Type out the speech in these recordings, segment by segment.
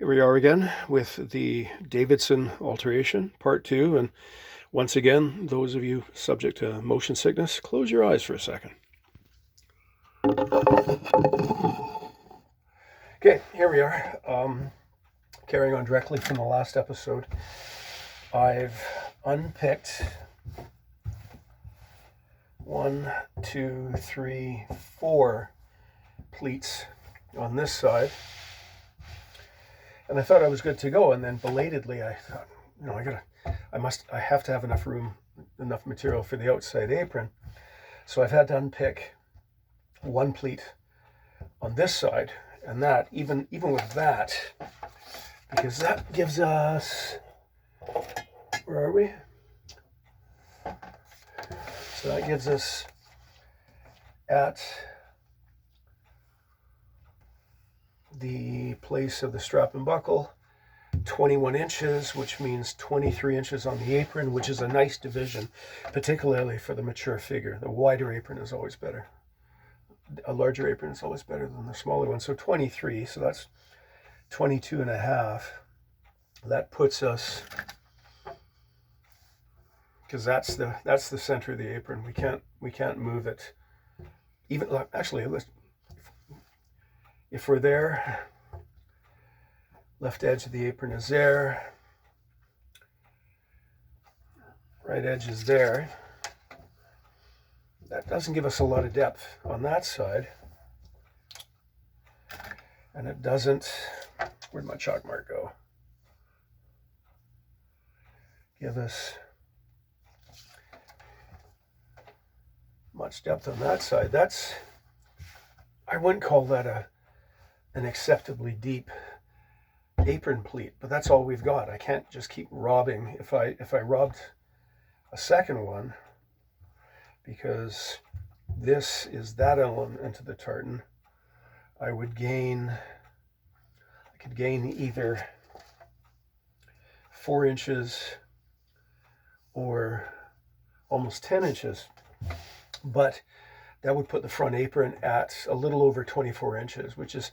Here we are again with the Davidson Alteration, Part 2. And once again, those of you subject to motion sickness, close your eyes for a second. Okay, here we are. Carrying on directly from the last episode, I've unpicked 1, 2, 3, 4 pleats on this side. And I thought I was good to go, and then belatedly I thought, I have to have enough room, enough material for the outside apron. So I've had to unpick 1 pleat on this side, and that, even with that, because that gives us, where are we? So that gives us at the place of the strap and buckle 21 inches, which means 23 inches on the apron, which is a nice division, particularly for the mature figure. The wider apron is always better. A larger apron is always better than the smaller one. So 23, so that's 22 and a half. That puts us, because that's the center of the apron. We can't move it. Even actually, if we're there, left edge of the apron is there, right edge is there. That doesn't give us a lot of depth on that side. And it doesn't, where'd my chalk mark go? Give us much depth on that side. I wouldn't call that an acceptably deep apron pleat, but that's all we've got. I can't just keep robbing. If I robbed a second one, because this is that element of the tartan, I could gain either 4 inches or almost 10 inches, but that would put the front apron at a little over 24 inches, which is,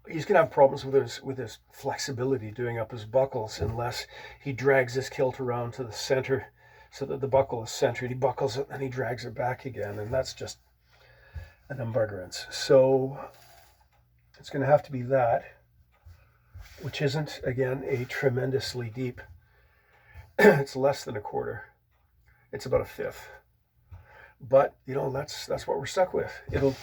he's going to have problems with his flexibility doing up his buckles unless he drags his kilt around to the center so that the buckle is centered. He buckles it and he drags it back again, and that's just an umbruggerance. So it's going to have to be that, which isn't, again, a tremendously deep. It's less than a quarter. It's about a fifth. But, that's what we're stuck with. It'll,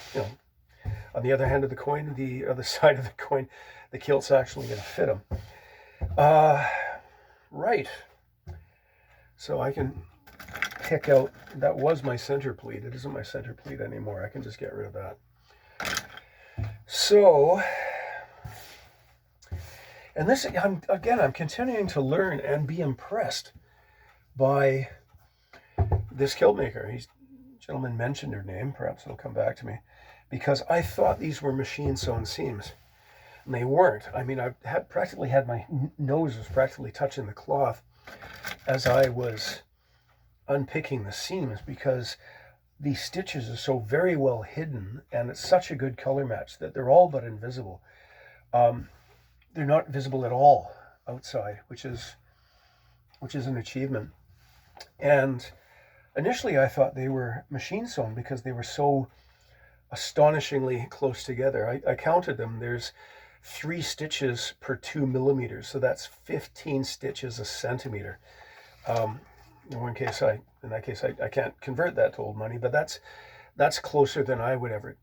on the other hand of the coin, the other side of the coin, the kilt's actually going to fit them. Right. So I can pick out, that was my center pleat. It isn't my center pleat anymore. I can just get rid of that. So, and this, I'm continuing to learn and be impressed by this kilt maker. Gentleman mentioned her name, perhaps it'll come back to me, because I thought these were machine sewn seams, and they weren't. I mean, practically had my nose was practically touching the cloth as I was unpicking the seams, because these stitches are so very well hidden, and it's such a good color match that they're all but invisible. They're not visible at all outside, which is an achievement. And initially, I thought they were machine sewn because they were so astonishingly close together. I counted them. There's 3 stitches per 2 millimeters, so that's 15 stitches a centimeter. In that case, I can't convert that to old money, but that's closer than I ever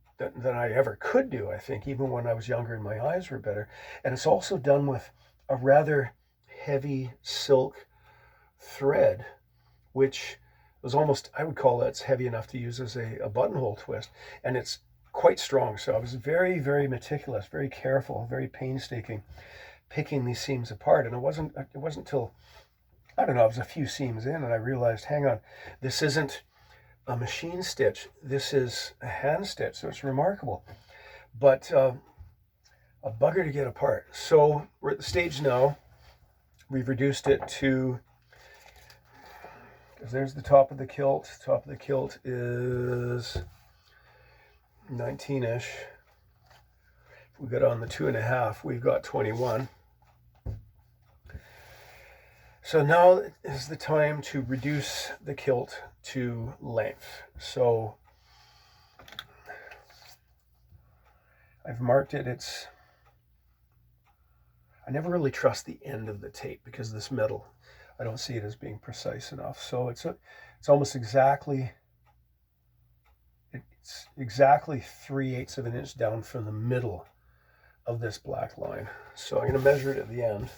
could do. I think, even when I was younger and my eyes were better. And it's also done with a rather heavy silk thread, which was almost, I would call that's heavy enough to use as a buttonhole twist, and it's quite strong. So I was very, very meticulous, very careful, very painstaking, picking these seams apart. And it wasn't till, I don't know, it was a few seams in, and I realized, hang on, this isn't a machine stitch, this is a hand stitch. So it's remarkable, but a bugger to get apart. So we're at the stage now, we've reduced it to, because there's the top of the kilt. Top of the kilt is 19-ish. If we got on the 2.5, we've got 21. So now is the time to reduce the kilt to length. So I've marked it. I never really trust the end of the tape because this metal, I don't see it as being precise enough. So it's almost exactly 3/8 of an inch down from the middle of this black line. So I'm going to measure it at the end.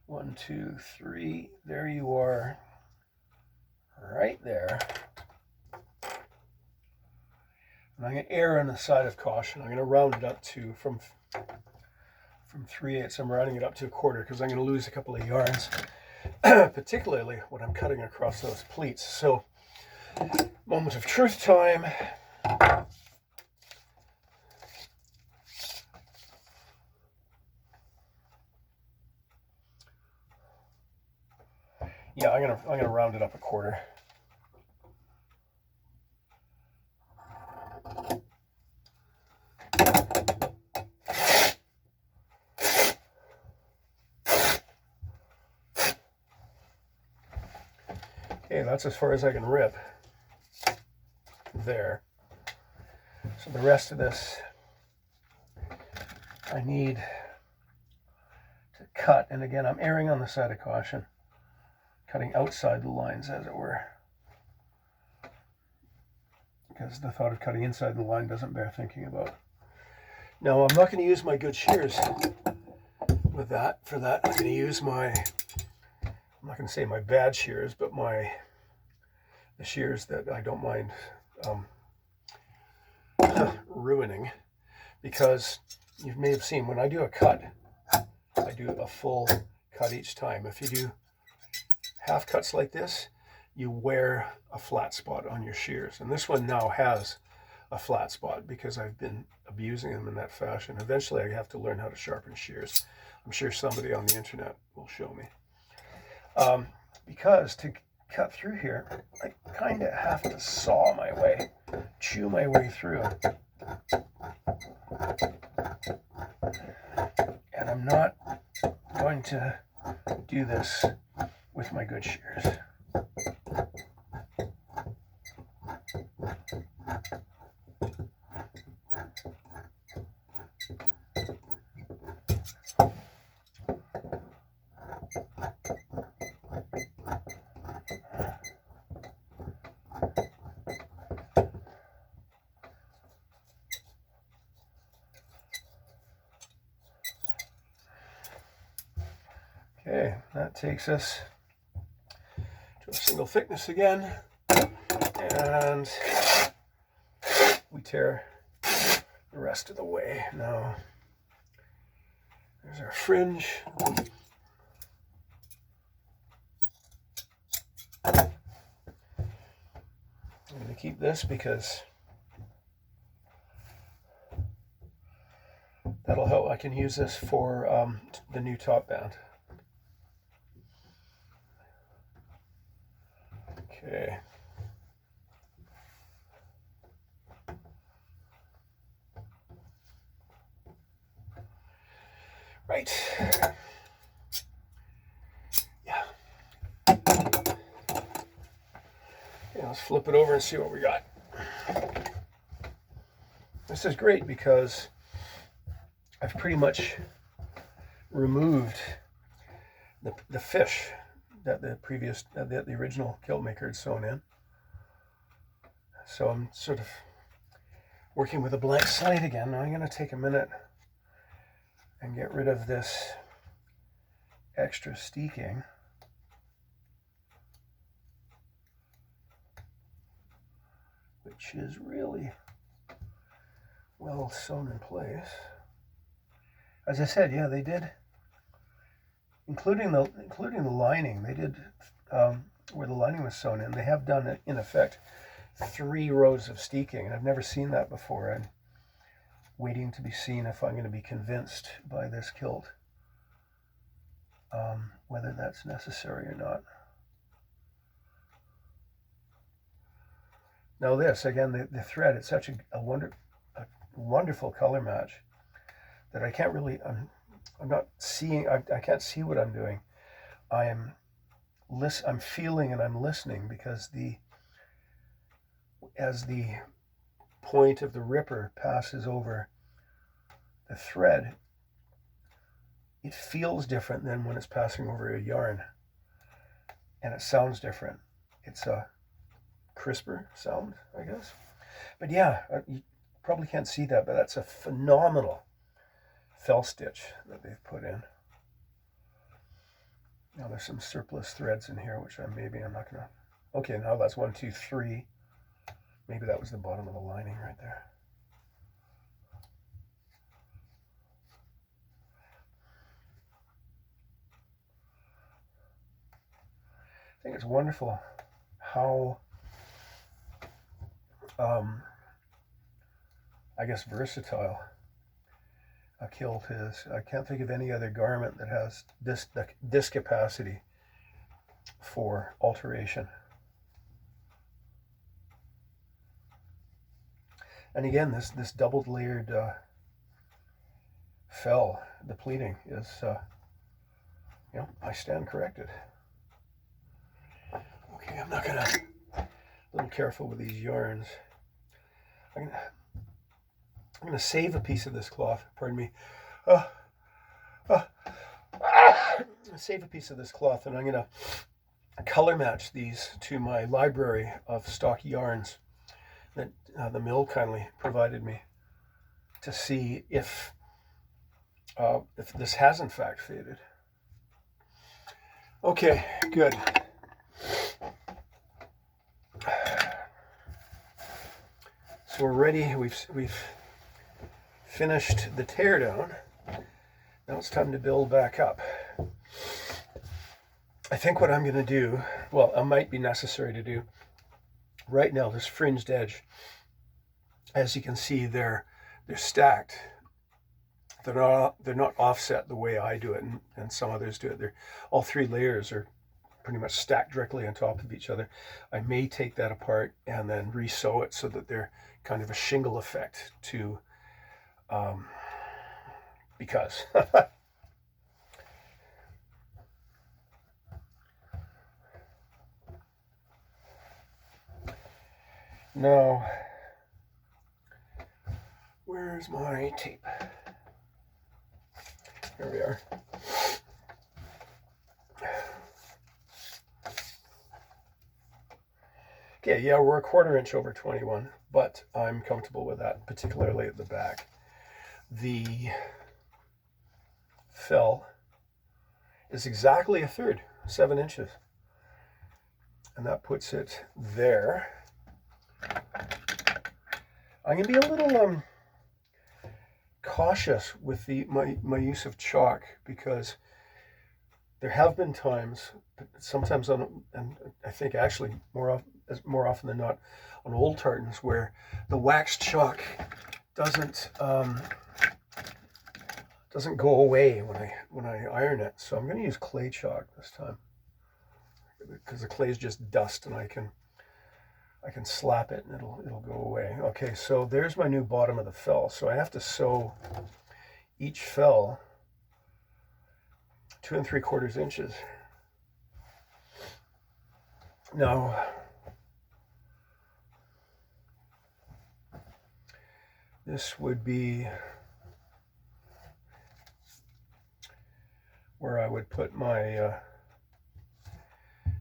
One, two, three. There you are, right there. And I'm going to err on the side of caution. I'm going to round it up to from 3/8. I'm rounding it up to 1/4 because I'm going to lose a couple of yards, particularly when I'm cutting across those pleats. So, moment of truth time. Yeah, I'm gonna round it up 1/4. Okay, that's as far as I can rip. There. So the rest of this I need to cut, and again I'm erring on the side of caution, cutting outside the lines as it were, because the thought of cutting inside the line doesn't bear thinking about. Now I'm not going to use my good shears with that. For that I'm going to use I'm not going to say my bad shears, but the shears that I don't mind ruining, because you may have seen when I do a cut, I do a full cut each time. If you do half cuts like this, you wear a flat spot on your shears. And this one now has a flat spot because I've been abusing them in that fashion. Eventually I have to learn how to sharpen shears. I'm sure somebody on the internet will show me. Because to cut through here, I kind of have to saw my way, chew my way through. And I'm not going to do this with my good shears. Okay, that takes us to a single thickness again, and we tear the rest of the way. Now, there's our fringe. I'm going to keep this because that'll help. I can use this for the new top band. Okay. Right. Yeah. Okay, let's flip it over and see what we got. This is great because I've pretty much removed the fish that the original kilt maker had sewn in. So I'm sort of working with a blank slate again. Now I'm going to take a minute and get rid of this extra steeking. Which is really well sewn in place. As I said, yeah, they did, including the lining. They did where the lining was sewn in. They have done, in effect, 3 rows of steeking. I've never seen that before. I'm waiting to be seen if I'm going to be convinced by this kilt whether that's necessary or not. Now this, again, the thread, it's such a wonderful color match that I can't really, I'm not seeing, I can't see what I'm doing. I'm feeling and I'm listening, because as the point of the ripper passes over the thread, it feels different than when it's passing over a yarn, and it sounds different. It's a crisper sound, I guess. But yeah, you probably can't see that, but that's a phenomenal fell stitch that they've put in. Now there's some surplus threads in here, which I'm not gonna. Okay, now that's 1, 2, 3. Maybe that was the bottom of the lining right there. I think it's wonderful how, I guess, versatile a kilt is. I can't think of any other garment that has this capacity for alteration. And again, this doubled layered fell, the pleating is, I stand corrected. Okay, I'm not gonna, a little careful with these yarns. I'm gonna save a piece of this cloth, pardon me. Save a piece of this cloth, and I'm gonna color match these to my library of stock yarns that the mill kindly provided me, to see if this has in fact faded. Okay, good. So we're ready. We've finished the teardown. Now it's time to build back up. I think what I'm going to do, well, it might be necessary to do, right now, this fringed edge, as you can see, they're stacked. They're not offset the way I do it, and some others do it. All 3 layers are pretty much stacked directly on top of each other. I may take that apart and then re-sew it so that they're kind of a shingle effect to, because now, where's my tape? Here we are. Okay, yeah, we're a 1/4 inch over 21, but I'm comfortable with that, particularly at the back. The fell is exactly 1/3, 7 inches. And that puts it there. I'm going to be a little cautious with my use of chalk, because there have been times, sometimes and I think actually more often than not, on old tartans, where the waxed chalk doesn't go away when I iron it. So I'm going to use clay chalk this time, because the clay is just dust, and I can slap it and it'll go away. Okay, so there's my new bottom of the fell. So I have to sew each fell 2 3/4 inches. Now, this would be where I would put my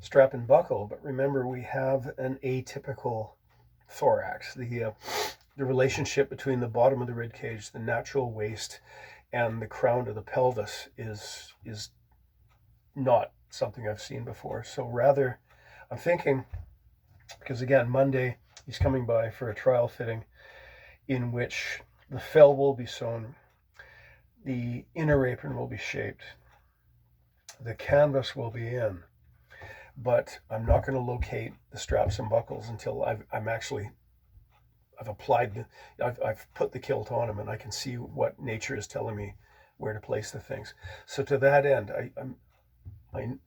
strap and buckle, but remember, we have an atypical thorax. The relationship between the bottom of the rib cage, the natural waist, and the crown of the pelvis is not something I've seen before. So rather, I'm thinking, because again, Monday he's coming by for a trial fitting, in which the fell will be sewn, the inner apron will be shaped, the canvas will be in, but I'm not going to locate the straps and buckles until I've put the kilt on them, and I can see what nature is telling me where to place the things. So to that end,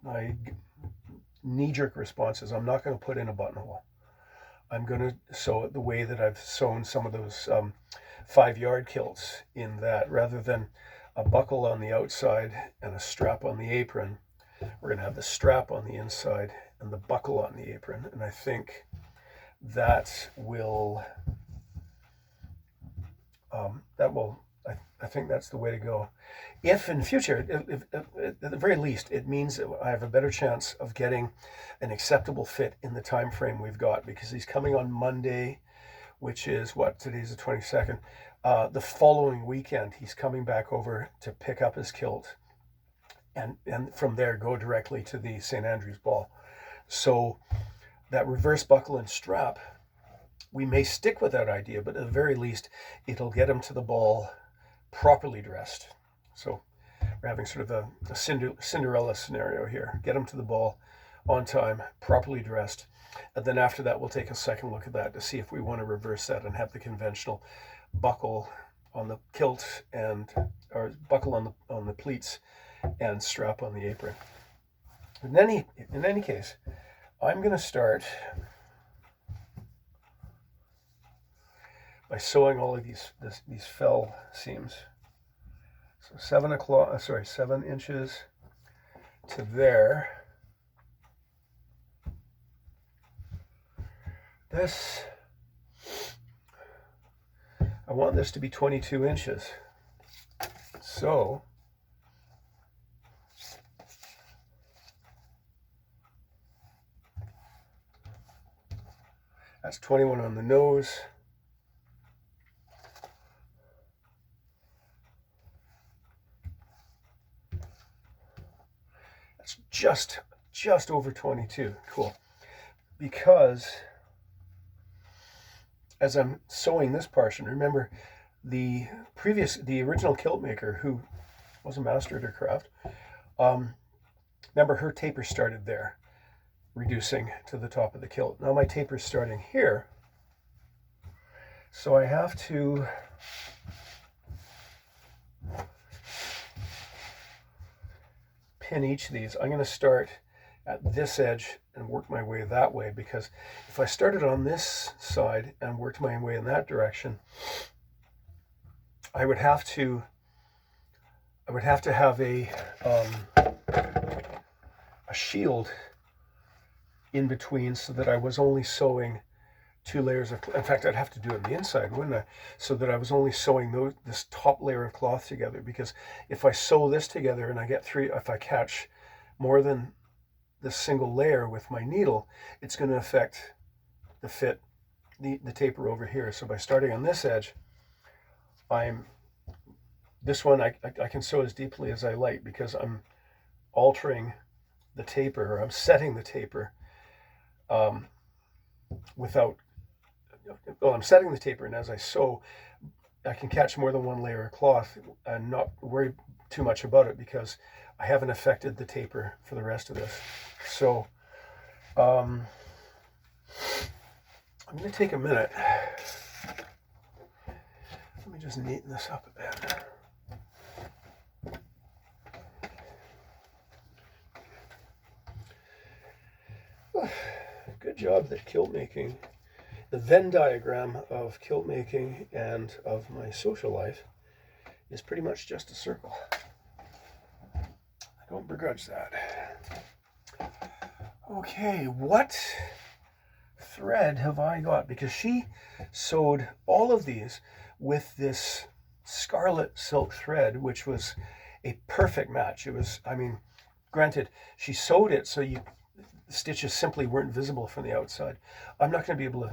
my knee-jerk response is I'm not going to put in a buttonhole. I'm going to sew it the way that I've sewn some of those 5-yard kilts, in that rather than a buckle on the outside and a strap on the apron, we're going to have the strap on the inside and the buckle on the apron. And I think that will, I think that's the way to go. If in future, if, at the very least, it means that I have a better chance of getting an acceptable fit in the time frame we've got, because he's coming on Monday, which is what, today's the 22nd. The following weekend, he's coming back over to pick up his kilt, and from there go directly to the St. Andrew's Ball. So that reverse buckle and strap, we may stick with that idea, but at the very least, it'll get him to the ball properly dressed. So we're having sort of a Cinderella scenario here. Get him to the ball on time, properly dressed. And then after that, we'll take a second look at that to see if we want to reverse that and have the conventional buckle on the kilt, or buckle on the pleats and strap on the apron. In any case, I'm going to start by sewing all of these fell seams. So 7 inches to there. This, I want this to be 22 inches. So that's 21 on the nose. That's just over 22. Cool. Because as I'm sewing this portion, remember the original kilt maker, who was a master at her craft, remember her taper started there, reducing to the top of the kilt. Now my taper's starting here, so I have to pin each of these. I'm going to start at this edge and work my way that way, because if I started on this side and worked my way in that direction, I would have to have a shield in between, so that I was only sewing 2 layers of, in fact, I'd have to do it on the inside, wouldn't I? So that I was only sewing this top layer of cloth together, because if I sew this together and I get 3, if I catch more than this single layer with my needle, it's going to affect the fit, the taper over here. So by starting on this edge, this one I can sew as deeply as I like, because I'm altering the taper, or I'm setting the taper I'm setting the taper, and as I sew, I can catch more than 1 layer of cloth and not worry too much about it, because I haven't affected the taper for the rest of this. So I'm going to take a minute. Let me just neaten this up a bit. Good job that kilt making, the Venn diagram of kilt making and of my social life, is pretty much just a circle. I don't begrudge that. Okay, what thread have I got? Because she sewed all of these with this scarlet silk thread, which was a perfect match. It was, I mean, granted, she sewed it so the stitches simply weren't visible from the outside. I'm not going to be able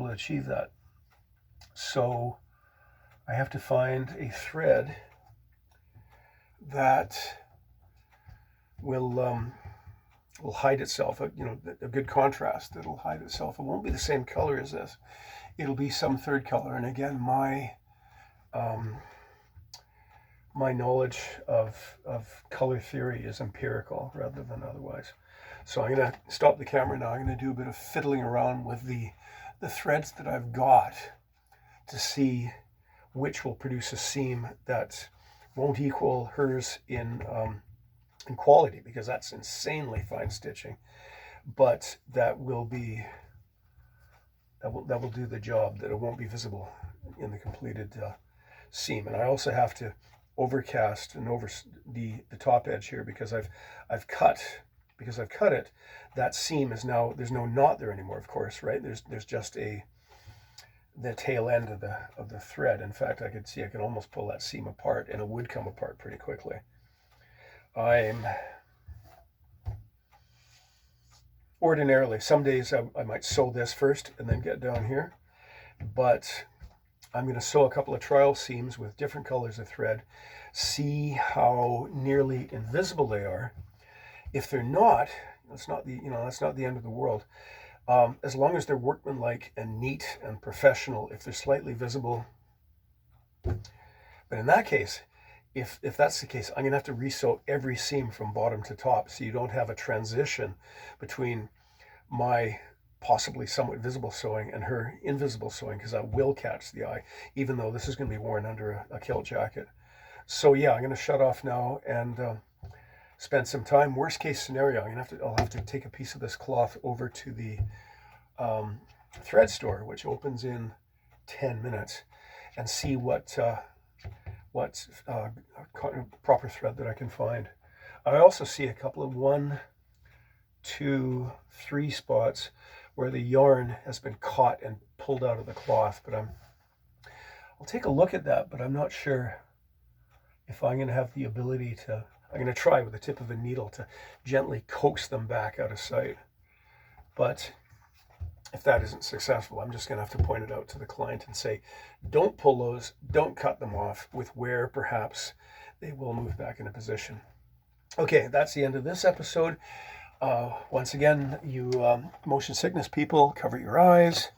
to achieve that. So I have to find a thread that will hide itself, a good contrast that'll hide itself. It won't be the same color as this. It'll be some third color. And again, my knowledge of color theory is empirical rather than otherwise. So I'm going to stop the camera now. I'm going to do a bit of fiddling around with the threads that I've got to see which will produce a seam that won't equal hers in quality, because that's insanely fine stitching, but that will be That will do the job, that it won't be visible in the completed seam. And I also have to overcast and over the top edge here because I've cut it. That seam is now, there's no knot there anymore, of course, right? There's just the tail end of the thread. In fact, I can almost pull that seam apart, and it would come apart pretty quickly. Ordinarily, some days I might sew this first and then get down here, but I'm going to sew a couple of trial seams with different colors of thread, see how nearly invisible they are. If they're not, that's not the end of the world. As long as they're workmanlike and neat and professional, if they're slightly visible. But in that case, if that's the case, I'm going to have to resew every seam from bottom to top, so you don't have a transition between my possibly somewhat visible sewing and her invisible sewing, because that will catch the eye, even though this is going to be worn under a kilt jacket. So yeah, I'm going to shut off now and spend some time. Worst case scenario, I'll have to take a piece of this cloth over to the thread store, which opens in 10 minutes, and see what proper thread that I can find. I also see a couple of 1, 2, 3 spots where the yarn has been caught and pulled out of the cloth, but I'll take a look at that, but I'm not sure if I'm going to have the ability to. I'm going to try with the tip of a needle to gently coax them back out of sight. But if that isn't successful, I'm just going to have to point it out to the client and say, don't pull those, don't cut them off, with where perhaps they will move back into position. Okay, that's the end of this episode. Once again, you motion sickness people, cover your eyes.